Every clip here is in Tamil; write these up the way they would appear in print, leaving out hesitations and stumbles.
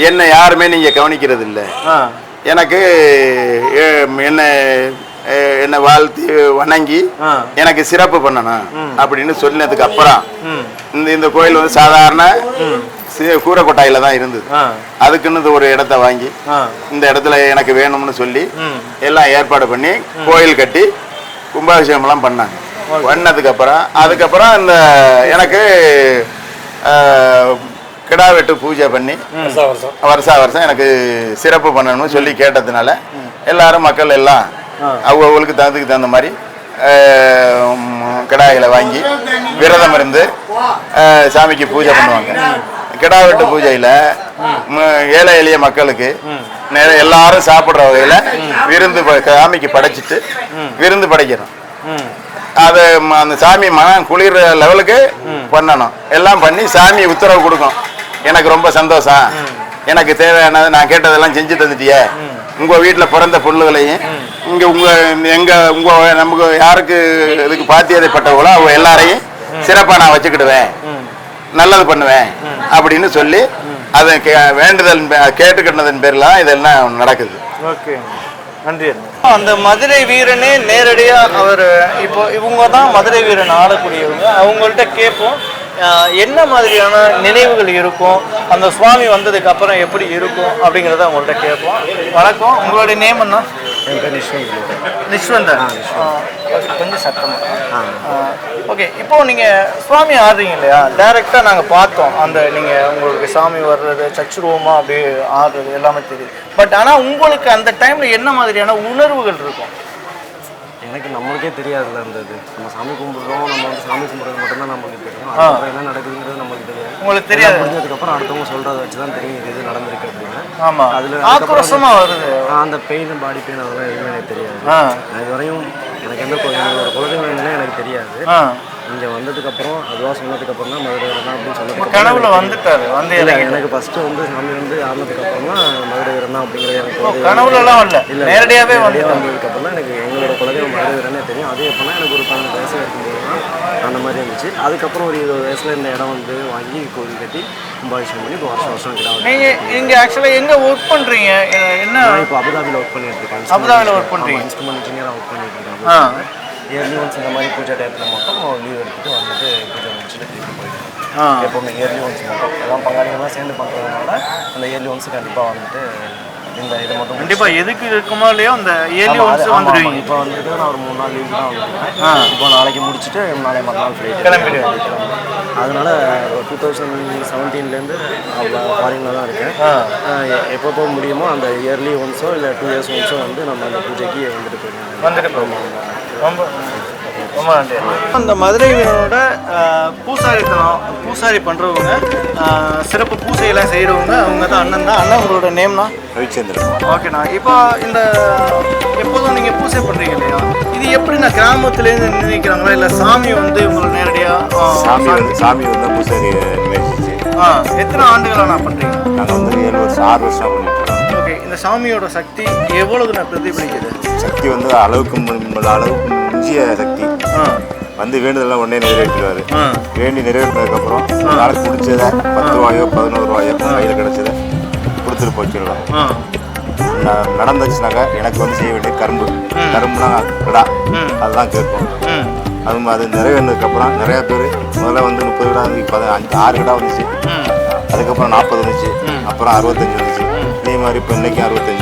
என்னை யாருமே நீங்க கவனிக்கிறது இல்லை, எனக்கு என்னை வாழ்த்தி வணங்கி எனக்கு சிறப்பு பண்ணணும் அப்படின்னு சொன்னதுக்கு அப்புறம் இந்த கோயில் வந்து சாதாரண கூரை கொட்டாயில தான் இருந்தது. அதுக்குன்னு ஒரு இடத்த வாங்கி இந்த இடத்துல எனக்கு வேணும்னு சொல்லி எல்லாம் ஏற்பாடு பண்ணி கோயில் கட்டி கும்பாபிஷேகம் எல்லாம் பண்ணாங்க. பண்ணதுக்கு அப்புறம் அதுக்கப்புறம் இந்த எனக்கு கிடா வெட்டு பூஜை பண்ணி வருஷா வருஷம் எனக்கு சிறப்பு பண்ணணும்னு சொல்லி கேட்டதுனால எல்லாரும் மக்கள் எல்லாம் அவங்களுக்கு தகுந்த மாதிரி கிடாய்களை வாங்கி விரதம் இருந்து சாமிக்கு பூஜை பண்ணுவாங்க. கிடா வெட்டு பூஜையில ஏழை எளிய மக்களுக்கு எல்லாரும் சாப்பிட்ற வகையில விருந்து சாமிக்கு படைச்சிட்டு விருந்து படைக்கிறோம். அது அந்த சாமி மனம் குளிர் லெவலுக்கு பண்ணணும். எல்லாம் பண்ணி சாமி உத்தரவு கொடுக்கும், எனக்கு ரொம்ப சந்தோஷம், எனக்கு தேவையானது நான் கேட்டதெல்லாம் செஞ்சு தந்துட்டியே, உங்க வீட்டில் பிறந்த பொருள்களையும் இங்க உங்க நமக்கு யாருக்கு இதுக்கு பாத்தியதைப்பட்டவங்களோ அவங்க எல்லாரையும் சிறப்பாக நான் வச்சுக்கிடுவேன், நல்லது பண்ணுவேன் அப்படின்னு சொல்லி அதை வேண்டுதல் கேட்டுக்கிட்டதன் பேர்ல இதெல்லாம் நடக்குது. ஓகே, நன்றி. அந்த மதுரை வீரனே நேரடியா அவர் இப்போ இவங்க தான் மதுரை வீரன் ஆடக்கூடியவங்க. அவங்கள்ட்ட கேட்போம் என்ன மாதிரியான நினைவுகள் இருக்கும், அந்த சுவாமி வந்ததுக்கு அப்புறம் எப்படி இருக்கும் அப்படிங்கிறத அவங்கள்ட்ட கேட்போம். வணக்கம், உங்களுடைய நேம் என்ன? என் பேர் நிஷ்வந்தன். கொஞ்சம் சத்தமாக. ஓகே, இப்போ நீங்கள் சுவாமி ஆடுறீங்க இல்லையா, டைரெக்டாக நாங்கள் பார்த்தோம் அந்த நீங்கள் உங்களுக்கு சாமி வர்றது சச்சுருவமாக அப்படியே ஆடுறது எல்லாமே தெரியுது. பட் ஆனால் உங்களுக்கு அந்த டைமில் என்ன மாதிரியான உணர்வுகள் இருக்கும்? எனக்கு நம்மளுக்கே தெரியாதுல்ல இருந்தது. நம்ம சாமி கும்பிடுறோம், நம்ம வந்து சாமி கும்பிட்றது மட்டும்தான் நமக்கு தெரியும். அதுக்கப்புறம் என்ன நடக்குதுங்கிறது நமக்கு தெரியாது. உங்களுக்கு தெரியாது. முடிஞ்சதுக்கப்புறம் அடுத்தவங்க சொல்கிறத வச்சு தான் தெரியும் இது நடந்திருக்கு அப்படின்னு. ஆமாம், அதில் ஆக்ரோஷமாக வருது. அந்த பெயின், பாடி பெயின் அதெல்லாம் எதுவுமே எனக்கு தெரியாது. இது வரையும் எனக்கு எந்த ஒரு குலதெய்வம்னே எனக்கு தெரியாது. இங்கே வந்ததுக்கப்புறம் அதுவாக சொன்னதுக்கப்புறம் தான் மதுரை வீரன் அப்படின்னு சொன்னதுக்கு கனவுல வந்துட்டாரு. வந்து எனக்கு ஃபஸ்ட்டு வந்து சாமி வந்து ஆனதுக்கப்புறம் தான் மதுரை வீரன் அப்படிங்கிறது எனக்கு கனவுலலாம் இல்லை, நேரடியாகவே வந்ததுக்கப்புறம் தான் எனக்கு எங்களோட குலதெய்வம் மதுரை வீரனே தெரியும். அதே எப்போனா எனக்கு ஒரு 12 வயசு இருக்கும்போது தான் அந்த மாதிரி இருந்துச்சு. அதுக்கப்புறம் ஒரு 20 வயசில் இந்த இடம் வந்து வாங்கி கோவில் கட்டி கும்பாபிஷேகம் பண்ணி இப்போ வருஷம் கிட்ட. நீங்கள் இங்கே ஆக்சுவலாக எங்கே ஒர்க் பண்ணுறீங்க? என்ன இப்போ அபுதாபியில் ஒர்க் பண்ணிட்டு இருக்கேன். அபுதாபியில் ஒர்க் பண்ணுறீங்க? இன்ஸ்ட்ருமெண்ட் இன்ஜினியராக ஒர்க் பண்ணிட்டு இருக்கேன். இயர்லி ஒன்ஸ் இந்த மாதிரி பூஜை டயத்தில் மட்டும் லீவ் எடுத்துகிட்டு வந்துட்டு பூஜை முடிச்சுட்டு திருப்பி போயிடுவோம். எப்போவுமே இயர்லி ஒன்ஸ் மட்டும் எல்லாம் பங்காளிகள்லாம் சேர்ந்து பண்ணுறதுனால அந்த இயர்லி ஒன்ஸ் கண்டிப்பாக வந்துட்டு இந்த இதை மட்டும் கண்டிப்பாக எதுக்கு இருக்குமோ இல்லையோ அந்த இயர்லி ஒன்ஸ் வந்துடுவீங்க. இப்போ வந்துட்டு நான் ஒரு 3 நாள் லீவு தான் வந்துருக்கேன். இப்போ நாளைக்கு முடிச்சுட்டு நாளை மறுநாள் ஃப்ளைட் கிளம்பிடுவேன். அதனால் 2017 ஃபாரினில் தான் இருக்கேன். எப்போ போக முடியுமோ அந்த இயர்லி ஒன்ஸோ இல்லை 2 இயர்ஸ் ஒன்ஸோ வந்து நம்ம அந்த பூஜைக்கு வந்துட்டு போயிருவோம். ரொம்ப ரொம்ப நன்றி. அந்த மதுரை வீரனோட பூசாரி பண்ணுறவங்க, சிறப்பு பூசையெல்லாம் செய்கிறவங்க அவங்க தான் அண்ணன் தான். அண்ணன் உங்களோட நேம்னா? ரவிச்சந்திரன். ஓகேண்ணா. இப்போ இந்த எப்போதும் நீங்கள் பூசை பண்ணுறீங்க இல்லையா, இது எப்படின்னா கிராமத்துலேருந்து நினைக்கிறாங்களா இல்லை சாமி வந்து உங்களை நேரடியாக? சாமி வந்து பூசாரி நினைச்சிச்சு. எத்தனை ஆண்டுகளாக நான் பண்ணுறீங்க? நாங்கள் வந்து 7 வருஷம் 6 வருஷம் பண்ணிட்டு இருக்கோம். ஓகே, இந்த சாமியோட சக்தி எவ்வளவு நான் பிரதிபலிக்குது? சக்தி வந்து அளவுக்கு மிஞ்சிய சக்தி. வந்து வேண்டுதெல்லாம் உடனே நிறைவேற்றிடுவார். வேண்டி நிறைவேற்றினதுக்கப்புறம் நாளைக்கு பிடிச்சதை 10 ரூபாயோ 11 ரூபாயோ கையில் கிடச்சதை கொடுத்துட்டு போச்சிடலாம். நடந்துச்சுனாக்கா எனக்கு வந்து செய்ய வேண்டிய கரும்புனா கிடா அதுதான் கேட்கும். அது நிறைவேறினதுக்கப்புறம் நிறையா பேர் முதல்ல வந்து 30 கிடா வந்து 6 கிடா வந்துச்சு. அதுக்கப்புறம் 40 வந்துச்சு. அப்புறம் 65 வந்துச்சு. இதே மாதிரி இப்போ இன்னைக்கு 65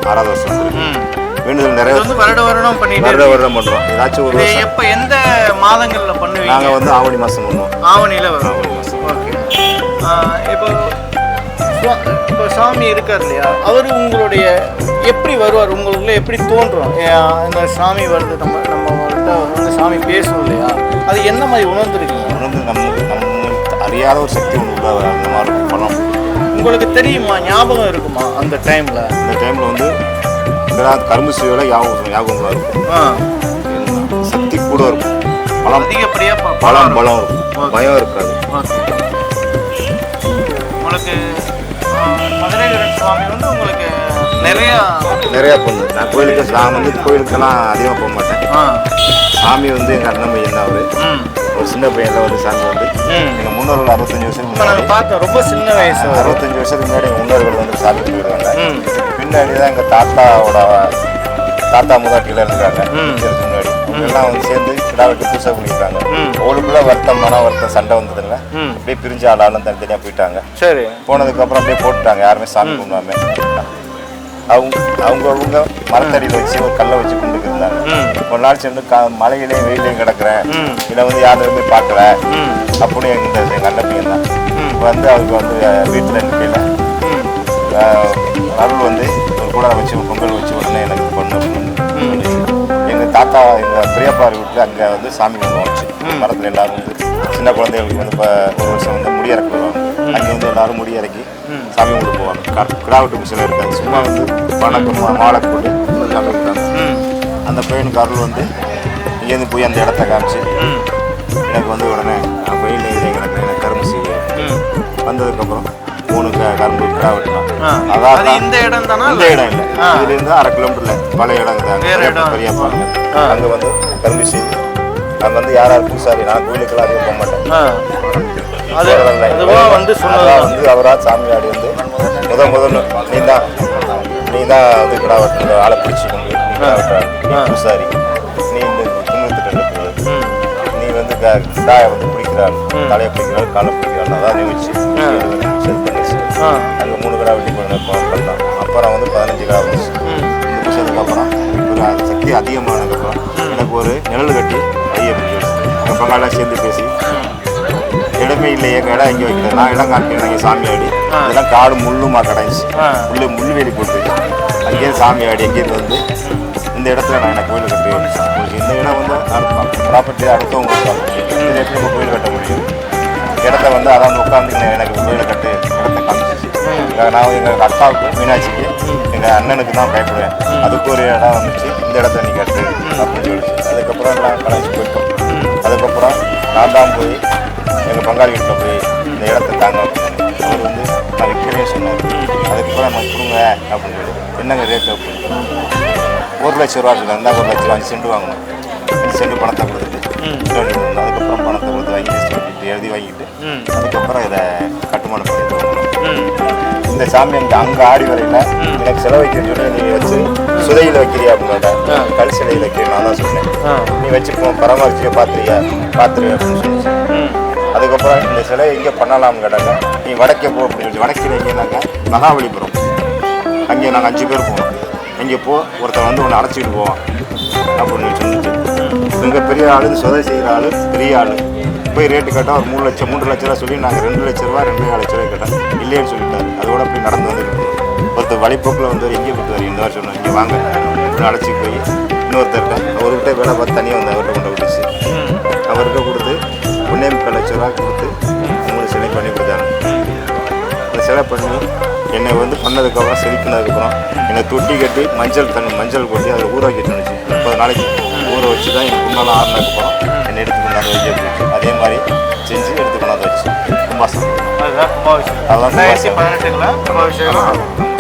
6வது வருஷம் வந்துருக்கு. வேண்டுதல் நிறைய வருடம் பண்ணுறோம். ஏதாச்சும் ஒரு எப்போ எந்த மாதங்களில் பண்ணுவீங்க? நாங்கள் வந்து ஆவணி மாதம் பண்ணுவோம். ஆவணியில் வரும். ஆவணி மாதம். ஓகே. இப்போ சாமி இருக்கார் இல்லையா, அவர் உங்களுடைய எப்படி வருவார், உங்களுக்குள்ள எப்படி தோன்றும்? இந்த சாமி வருது, நம்மகிட்ட வந்து சாமி பேசும் இல்லையா, அது என்ன மாதிரி உணர்ந்துருக்கீங்க? நம்ம அறியாத ஒரு சக்தி ஒன்று அந்த மாதிரி பணம் உங்களுக்கு தெரியுமா, ஞாபகம் இருக்குமா அந்த டைமில்? அந்த டைமில் வந்து கரும்பு செய்வதில் ஞாபகம் இருக்கும். சக்தி கூட இருக்கும். பலம் அதிகப்படியாக பலம் இருக்கும். பயம் இருக்காது. உங்களுக்கு மதுரை வீரன் சுவாமி வந்து உங்களுக்கு நிறையா பொண்ணு. நான் கோயிலுக்கெல்லாம் அதிகமாக போக மாட்டேன். சாமி வந்து எங்கள் அண்ணன் பையன் தான் அவர். ஒரு சின்ன பையன்ல வந்து சாமி வந்து எங்கள் முன்னோர்கள் 65 வருஷத்துக்கு இப்போ நாங்கள் பார்த்தோம் ரொம்ப சின்ன வயசு 65 வருஷத்துக்கு முன்னாடி எங்கள் முன்னோர்கள் வந்து சாமி கும்பிடுவாங்க. பின்னாடி தான் எங்கள் தாத்தா மூதாட்டியில் இருக்காங்க. முன்னாடி எல்லாம் வந்து சேர்ந்து கிடா வெட்டி பூசை பண்ணிட்டாங்க. அவளுக்குள்ள மன வருத்தம் சண்டை வந்ததுங்க. அப்படியே பிரிஞ்சு ஆளாலும் தனித்தனியாக போயிட்டாங்க. சரி. போனதுக்கப்புறம் அப்படியே போட்டுட்டாங்க, யாருமே சாமி கும்பிடாம. அவங்க மரத்தடியில் வச்சு ஒரு கல்லை வச்சு கும்பிட்டு இருந்தாங்க. ஒரு நாள் சேர்ந்து மலையிலேயே வெயிலையும் கிடக்குறேன், இதை வந்து யாருமே பார்க்கல அப்படின்னு எங்கள் அண்ணன் பையன் தான் வந்து அவருக்கு வந்து வீட்டில் இருக்கையில் அருள் வந்து ஒரு கூட வச்சு பொங்கல் வச்சு உடனே எனக்கு பொண்ணு எங்கள் தாத்தா எங்கள் பெரியப்பார் வீட்டில் அங்கே வந்து சாமி கும்பிடுவோம் வச்சு மரத்தில் எல்லாரும் வந்து சின்ன குழந்தைகளுக்கு வந்து இப்போ ஒரு வருஷம் வந்து முடி இறக்கி வருவாங்க. அங்கே வந்து எல்லாரும் முடி இறக்கி சாமி கும்பிட்டு போவாங்க. கிடாவட்டு மிஷினில் இருக்காது, சும்மா வந்து வணக்கம் மாலை போட்டு சாமி கொடுத்தாங்க. அந்த பையனுக்கு அருள் வந்து இங்கேருந்து போய் அந்த இடத்த காமிச்சு எனக்கு வந்து உடனே வெயில் எனக்கு கரும்பு செய்வேன். வந்ததுக்கப்புறம் 3 கரும்பு கிடா வெட்டினான். அதான் இந்த இடம் தானே? இந்த இடம் இல்லை, இதுலேருந்து 1/2 கிலோமீட்டர்ல பழைய இடம் பெரியப்பாங்க. அங்கே வந்து கரும்பு செய்து அங்கே வந்து யாராவது பூசாரி, நான் கோயிலுக்கெல்லாம் அதிகம் போக மாட்டேன். வந்து அவராக சாமியாடி வந்து முதல்ல நீ தான் வந்து கிடா வெட்டுற ஆளை பிடிச்சி கொண்டு கிடா வெட்டுற பூசாரி, நீ இந்த துன்பத்துக்கு நீ வந்து கிடாயை வந்து பிடிக்கிறாள், தலையை பிடிக்கிறாள், காலை பிடிக்கிறாள், அதான் நீ வச்சு பண்ணிச்சு. அங்கே 3 கிடா வெட்டி பண்ணலாம். அப்புறம் வந்து 15 கிடா வந்துச்சு. முடிச்சதுக்கப்புறம் ஒரு சக்தி அதிகமானதுக்கப்புறம் எனக்கு ஒரு நிழல் கட்டி கையை பிடிச்சி வச்சு எங்கள் பங்காளெலாம் சேர்ந்து பேசி இடமே இல்லையே இடம் எங்கே வைக்கிறேன், நான் இடம் காமிக்கிறேன். இங்கே சாமி ஆடி இதெல்லாம் காடு முள்ளுமா கடைஞ்சி முள்ளுவேலி போட்டு அங்கேயும் சாமி ஆடி எங்கேருந்து வந்து இந்த இடத்துல நான் எனக்கு கோயில் கட்டி இந்த இடம் வந்து ப்ராப்பர்ட்டி அடுத்தவங்க இந்த எப்படி நம்ம கோயில் கட்ட முடியும்? இடத்த வந்து அதான் உட்காந்து எனக்கு கோயிலை கட்டு இடத்த காமிச்சிச்சு. நான் எங்கள் அக்காவுக்கு மீனாட்சிக்கு எங்கள் அண்ணனுக்கு தான் பயப்படுவேன். அதுக்கு ஒரு இடம் வந்துச்சு, இந்த இடத்த நீ கட்டு அப்படின்னு சொல்லிச்சு. அதுக்கப்புறம் எல்லாம் கலைஞ்சி போயிட்டோம். அதுக்கப்புறம் நான் தான் போய் எங்கள் பங்காளி வீட்டில் போய் இந்த இடத்த தாங்க அவர் வந்து நான் விற்கிறேன்னு சொன்னார். அதுக்கப்புறம் நம்ம கொடுங்க அப்படின்னு சொல்லி என்னங்க ரேட்டு அப்படின்னு 1 லட்ச ரூபா சொன்னாங்க. இருந்தால் 1 லட்ச ரூபா 5 சென்ட் வாங்கணும். 5 சென்ட் பணத்தை கொடுத்துட்டு அதுக்கப்புறம் பணத்தை கொடுத்து வாங்கி எழுதி வாங்கிட்டு அதுக்கப்புறம் இதை கட்டுமானம் பண்ணிட்டு இந்த சாமி அங்கே ஆடி வரையில் எனக்கு செலவைக்கிறேன்னு சொல்லி நீ வச்சு சுதையில் வைக்கிறியா அப்படின்னா கல் சிலையில் வைக்கிறேன் நான் தான் சொன்னேன். நீ வச்சு பராமரிச்சியா பார்த்துரு அப்படின்னு சொல்லிச்சு. அதுக்கப்புறம் இந்த சிலை எங்கே பண்ணலாம்னு கேட்டாங்க. நீ வடக்கே போ அப்படின்னு சொல்லி வடக்கில் எங்கேனாங்க மகாபலிபுரம், அங்கே நாங்கள் 5 பேர் போவோம். இங்கே ஒருத்தன் வந்து ஒன்று அடைச்சிக்கிட்டு போவான் அப்படின்னு சொல்லிச்சு. மிக பெரிய ஆள், சொதை செய்கிற ஆள், பெரிய ஆள். போய் ரேட்டு கேட்டால் ஒரு 3 லட்ச ரூபா சொல்லி நாங்கள் 2 லட்ச ரூபா 2,4 லட்ச ரூபாய் கேட்டோம். இல்லைன்னு சொல்லிட்டாரு. அதோட போய் நடந்து வந்துருக்கு. ஒருத்தர் வழிபோக்கில் வந்து எங்கே போட்டுவார் இந்த வருஷம் சொன்னோம், இங்கே வாங்க அழைச்சி போய் இன்னொருத்தர்கிட்ட அவர்கிட்ட வேலை பார்த்து தனியாக வந்து அவர்கிட்ட கொண்டு விட்டுச்சு. அவர்கிட்ட கொடுத்து 1,4 லட்ச ரூபா கொடுத்து 3 சிலை பண்ணி கொடுத்தாங்க. அந்த சிலை பண்ணி என்னை வந்து பண்ணதுக்கப்புறம் செதுக்கினதுக்கப்புறம் என்னை தொட்டி கட்டி மஞ்சள் கொட்டி அதை ஊற வைக்க சொன்னிச்சு. 30 நாளைக்கு ஊற வச்சு தான் எனக்கு முன்னால் ஆறுனதுக்கப்புறம் என்னை எடுத்து கொண்டாந்து வைக்க போச்சு. அதே மாதிரி செஞ்சு எடுத்து கொண்டாந்து வச்சு கும்பாசனம். அதுதான் கும்பாபிஷேகம். அதான் 2018 கும்பாபிஷேகம்.